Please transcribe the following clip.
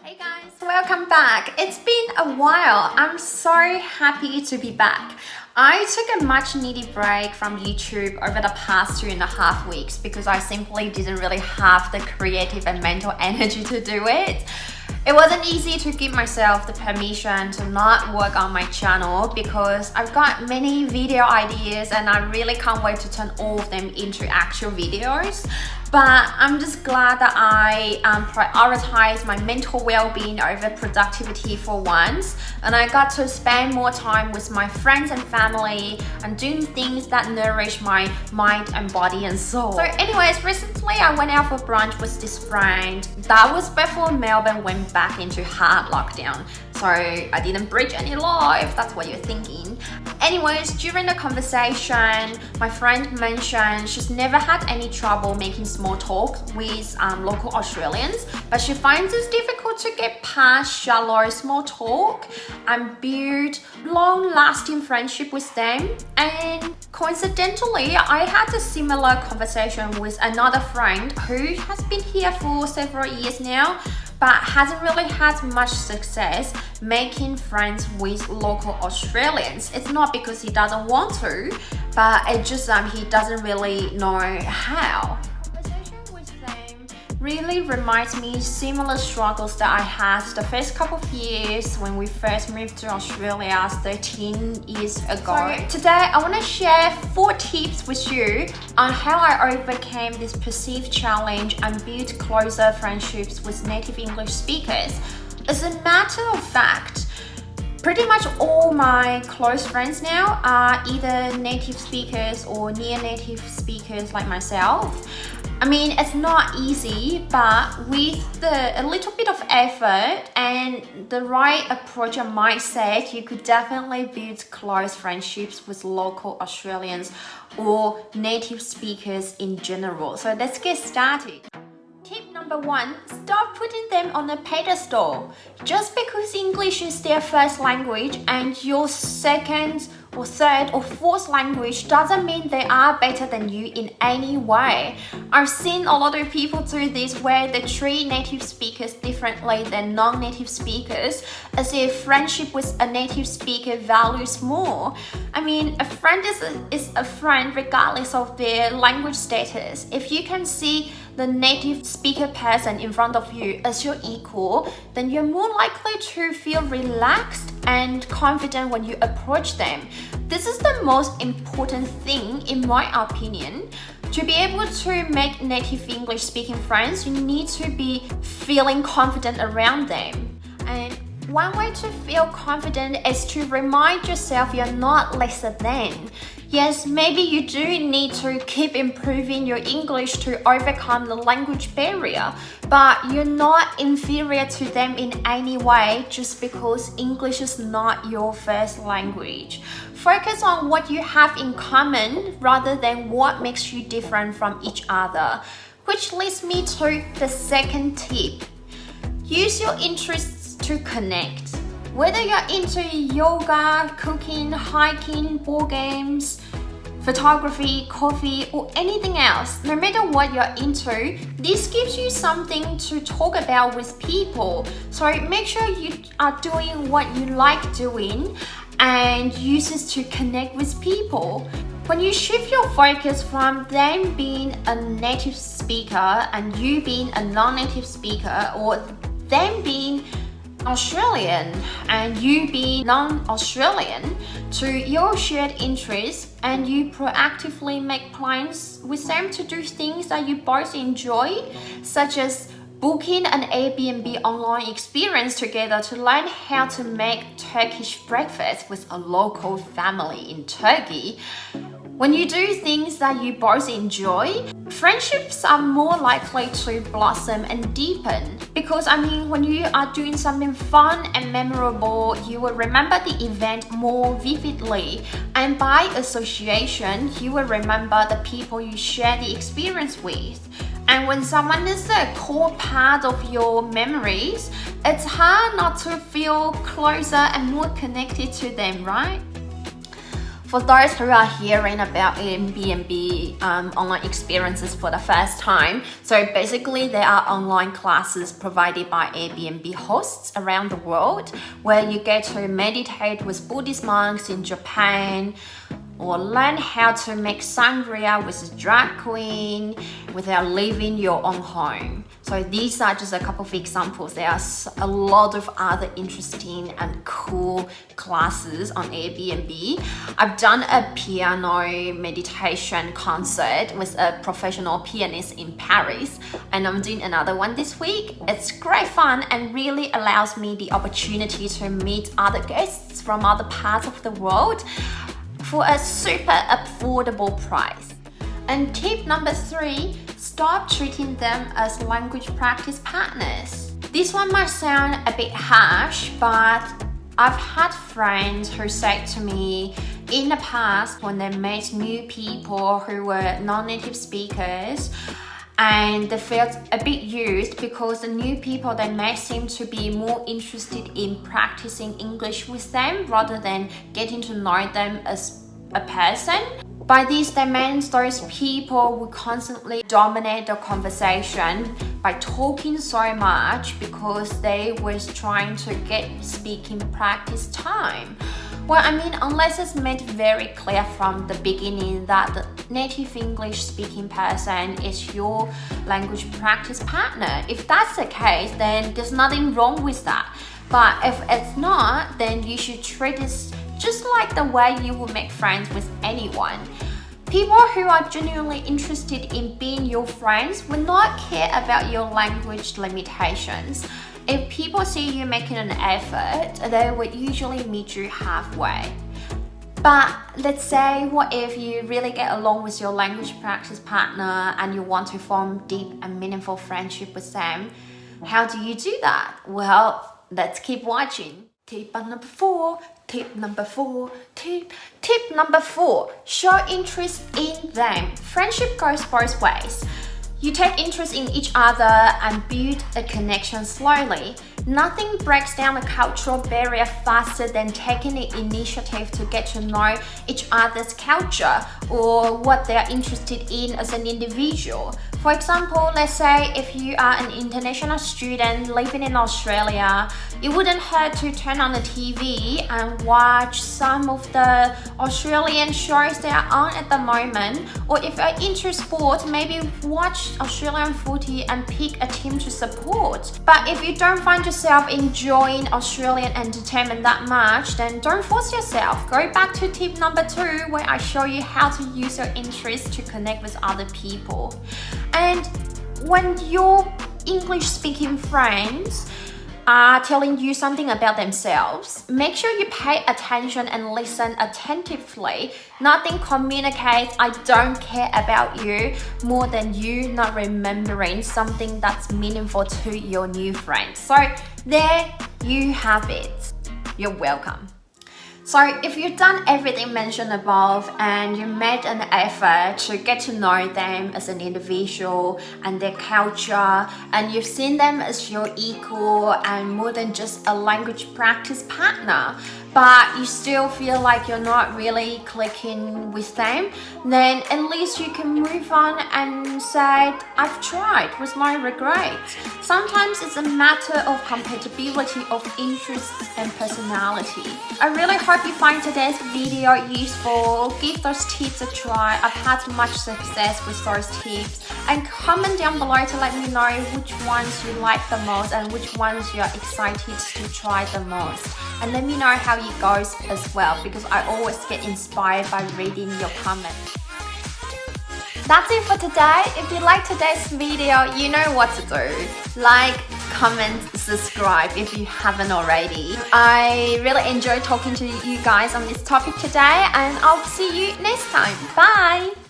Hey guys, welcome back. It's been a while. I'm so happy to be back. I took a much needed break from YouTube over the past 2.5 weeks because I simply didn't really have the creative and mental energy to do it. It wasn't easy to give myself the permission to not work on my channel because I've got many video ideas and I really can't wait to turn all of them into actual videos. But I'm just glad that I prioritize my mental well-being over productivity for once, and I got to spend more time with my friends and family and doing things that nourish my mind and body and soul. So anyways, recently I went out for brunch with this friend. That was before Melbourne went back into hard lockdown. So I didn't breach any law, if that's what you're thinking. Anyways, during the conversation, my friend mentioned she's never had any trouble making small talk with local Australians, but she finds it difficult to get past shallow small talk and build long-lasting friendship with them. And coincidentally, I had a similar conversation with another friend who has been here for several years now, but hasn't really had much success making friends with local Australians. It's not because he doesn't want to, but it's just he doesn't really know how. Conversation with them really reminds me similar struggles that I had the first couple of years when we first moved to Australia 13 years ago. So today I want to share 4 tips with you on how I overcame this perceived challenge and built closer friendships with native English speakers. As a matter of fact, pretty much all my close friends now are either native speakers or near native speakers like myself. I mean, it's not easy, but with a little bit of effort and the right approach and mindset, you could definitely build close friendships with local Australians or native speakers in general. So let's get started. Tip number 1, stop putting them on a pedestal. Just because English is their first language and your second or third or fourth language doesn't mean they are better than you in any way. I've seen a lot of people do this where they treat native speakers differently than non-native speakers, as if friendship with a native speaker values more. I mean, a friend is a friend regardless of their language status. If you can see the native speaker person in front of you as your equal, then you're more likely to feel relaxed and confident when you approach them. This is the most important thing, in my opinion. To be able to make native English speaking friends, you need to be feeling confident around them. And one way to feel confident is to remind yourself you're not lesser than. Yes, maybe you do need to keep improving your English to overcome the language barrier, but you're not inferior to them in any way just because English is not your first language. Focus on what you have in common rather than what makes you different from each other, which leads me to the second tip. Use your interests to connect. Whether you're into yoga, cooking, hiking, board games, photography, coffee, or anything else, no matter what you're into, this gives you something to talk about with people. So make sure you are doing what you like doing and use it to connect with people. When you shift your focus from them being a native speaker and you being a non-native speaker, or them being Australian and you being non-Australian, to your shared interests, and you proactively make plans with them to do things that you both enjoy, such as booking an Airbnb online experience together to learn how to make Turkish breakfast with a local family in Turkey. When you do things that you both enjoy, friendships are more likely to blossom and deepen. Because when you are doing something fun and memorable, you will remember the event more vividly. And by association, you will remember the people you share the experience with. And when someone is a core part of your memories, it's hard not to feel closer and more connected to them, right? For those who are hearing about Airbnb online experiences for the first time, so basically there are online classes provided by Airbnb hosts around the world where you get to meditate with Buddhist monks in Japan, or learn how to make sangria with a drag queen without leaving your own home. So these are just a couple of examples. There are a lot of other interesting and cool classes on Airbnb. I've done a piano meditation concert with a professional pianist in Paris, and I'm doing another one this week. It's great fun and really allows me the opportunity to meet other guests from other parts of the world for a super affordable price. And tip number 3, stop treating them as language practice partners. This one might sound a bit harsh, but I've had friends who said to me in the past when they met new people who were non-native speakers, and they felt a bit used because the new people they met seemed to be more interested in practicing English with them rather than getting to know them as a person. By this, they meant those people would constantly dominate the conversation by talking so much because they was trying to get speaking practice time. Well, I mean, unless it's made very clear from the beginning that the native English speaking person is your language practice partner. If that's the case, then there's nothing wrong with that. But if it's not, then you should treat this just like the way you would make friends with anyone. People who are genuinely interested in being your friends will not care about your language limitations. If people see you making an effort, they would usually meet you halfway. But let's say, what if you really get along with your language practice partner and you want to form deep and meaningful friendship with them? How do you do that? Well, let's keep watching. Tip number 4, show interest in them. Friendship goes both ways. You take interest in each other and build a connection slowly. Nothing breaks down a cultural barrier faster than taking the initiative to get to know each other's culture or what they're interested in as an individual. For example, let's say if you are an international student living in Australia, it wouldn't hurt to turn on the TV and watch some of the Australian shows that are on at the moment. Or if you're into sport, maybe watch Australian footy and pick a team to support. But if you don't find yourself enjoying Australian entertainment that much, then don't force yourself. Go back to tip number 2, where I show you how to use your interest to connect with other people. And when your English-speaking friends are telling you something about themselves, make sure you pay attention and listen attentively. Nothing communicates "I don't care about you" more than you not remembering something that's meaningful to your new friend. So there you have it. You're welcome. So if you've done everything mentioned above and you made an effort to get to know them as an individual and their culture, and you've seen them as your equal and more than just a language practice partner, but you still feel like you're not really clicking with them, then at least you can move on and say, I've tried with no regrets. Sometimes it's a matter of compatibility of interests and personality. I really hope you find today's video useful. Give those tips a try. I've had much success with those tips. And comment down below to let me know which ones you like the most and which ones you're excited to try the most. And let me know how it goes as well, because I always get inspired by reading your comments. That's it for today. If you like today's video, you know what to do. Like, comment, subscribe if you haven't already. I really enjoyed talking to you guys on this topic today, and I'll see you next time. Bye!